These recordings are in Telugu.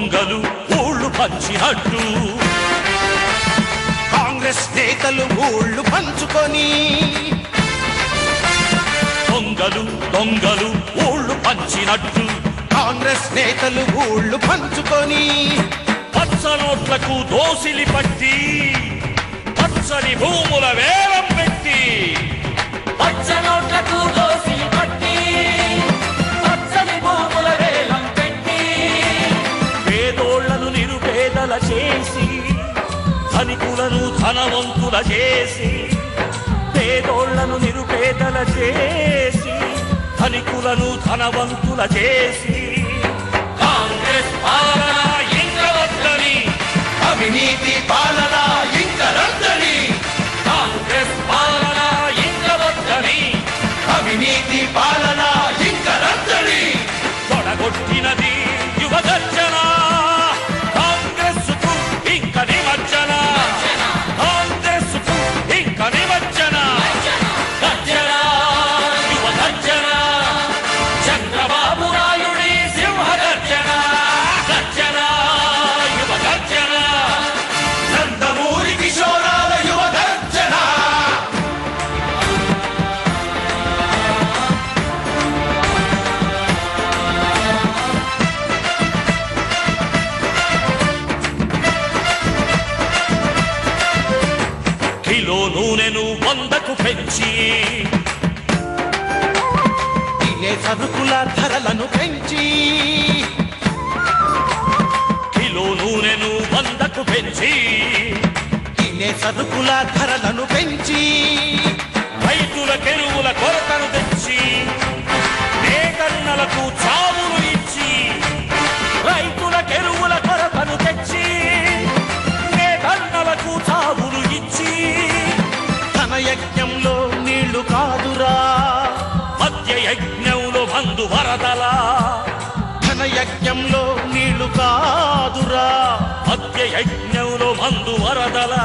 దొంగలు ఊళ్ళు పంచినట్టు కాంగ్రెస్ నేతలు ఊళ్ళు పంచుకొని దొంగలు ఊళ్ళు పంచినట్టు కాంగ్రెస్ నేతలు ఊళ్ళు పంచుకొని పచ్చ నోట్లకు దోసిలి పట్టి పచ్చని భూముల వేలం పెట్టి పచ్చ నోట్లకు దోసిలి పట్టి పచ్చని భూముల వేలం పెట్టి పేదోళ్లను నిరుపేదల చేసి ధనికులను ధనవంతుల చేసి పేదోళ్లను నిరుపేదల చేసి ధనికులను ధనవంతుల చేసి కాంగ్రెస్ పాలన ఇంకవద్దని అవినీతి పాలన ఇంక రద్దని కాంగ్రెస్ పాలన ఇంకవద్దని అవినీతి పాలన ఇంక రద్దని తొడగొట్టినది యువగర్జన కాంగ్రెస్ కు ఇంక నిమజ్జన కాంగ్రెస్ కు ఇంక నిమజ్జన గర్జన యువగర్జన చంద్రబాబు నాయుడి సింహగర్జన గర్జన యువగర్జన నందమూరి కిషోరాల యువ గర్జన కిలో నూనెను 100కు పెంచి తినే సరుకుల ధరలను పెంచి కిలో నూనెను 100కు పెంచి తినే సరుకుల ధరలను పెంచి రైతుల కెరువుల కొరతను తెచ్చి నేతన్నలకు చావులు ఇచ్చి రైతుల కెరువుల కొరతను తెచ్చి నేతన్నలకు చావులు ఇచ్చి ధన యజ్ఞంలో నీళ్లు కాదురా మధ్య యజ్ఞంలో మందు వరదలా ధన యజ్ఞంలో నీళ్లు కాదురా మధ్య యజ్ఞంలో మందు వరదలా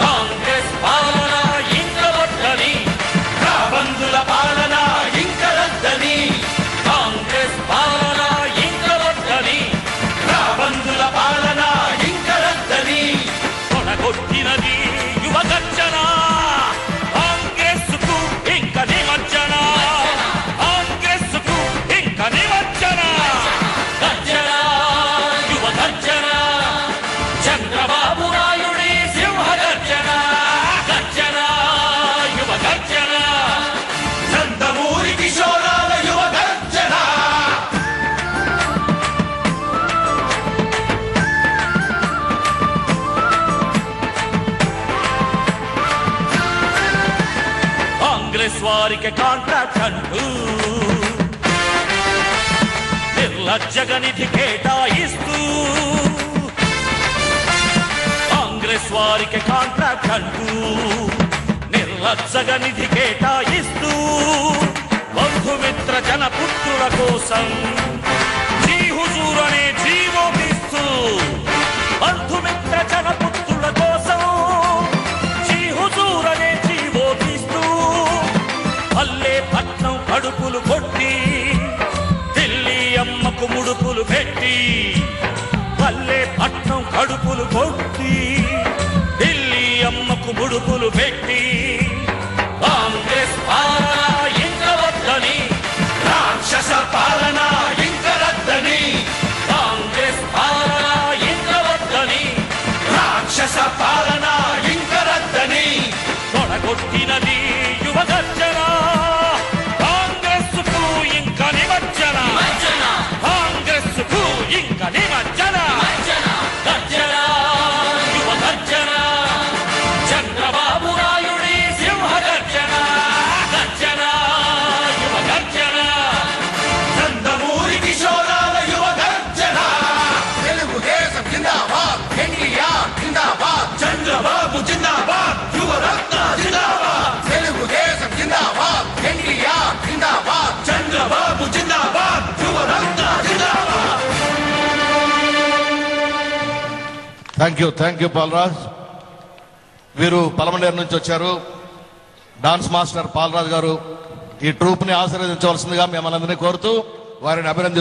కాంగ్రెస్ పాలన ఇంకవద్దని రాబందుల పాలన ఇంక రద్దని కాంగ్రెస్ పాలన ఇంకవద్దని రాబందుల పాలన ఇంక రద్దని తొడగొట్టినది యువగర్జన కాంగ్రెస్ కు ఇంక నిమజ్జన కాంగ్రెస్ కు ఇంక నిమజ్జన గర్జన యువగర్జన చంద్రబాబు నాయుడి సింహగర్జన గర్జన యువగర్జన నందమూరి కిషోరాల యువ గర్జన కాంగ్రెస్ వారికి కాంట్రాక్ట్ అంటూ నిర్లజ్జగా నిధి కేటాయిస్తూ కాంగ్రెస్ వారికి కాంట్రాక్ట్ అంటూ నిర్లజ్జగా నిధి కేటాయిస్తూ బంధుమిత్ర జనపుత్రుల కోసం జీ హుజూర్ అనే జీవోపిస్తూ బంధుమిత్ర జనపుత్రుల కోసం జీ హుజూర్ అనే జీవోపిస్తూ పల్లె పట్నం కడుపులు కొట్టి ఢిల్లీ అమ్మకు ముడుపులు పెట్టి పల్లె పట్నం కడుపులు కొట్టి ఢిల్లీ అమ్మకు ముడుపులు పెట్టి కాంగ్రెస్ పాలన ఇంకవద్దని రాక్షస పాలన ఇంక రద్దని కాంగ్రెస్ పాలన ఇంకవద్దని రాక్షస పాలన ఇంక రద్దని తొడగొట్టినది యువగర్జన కాంగ్రెస్ కు ఇంక నిమజ్జన కాంగ్రెస్ కు ఇంక నిమజ్జన గర్జన యువగర్జన చంద్రబాబు నాయుడి సింహగర్జన గర్జన యువగర్జన నందమూరి కిషోరాల యువ గర్జన తెలుగుదేశం జిందాబాద్ ఎన్టీఆర్ జిందాబాద్ చంద్రబాబు జిందాబాద్ యువరత్న జిందాబాద్ తెలుగుదేశం జిందాబాద్ ఎన్టీఆర్ జిందాబాద్ చంద్రబాబు జిందాబాద్ యువరత్న జిందాబాద్. Thank you Palaraj. వీరు పలమనేరు నుంచి వచ్చారు. డాన్స్ మాస్టర్ పాలరాజ్ గారు ఈ ట్రూప్ ని ఆశీర్వదించవలసిందిగా మిమ్మల్ని అందరినీ కోరుతూ వారిని అభినందిస్తున్నాను.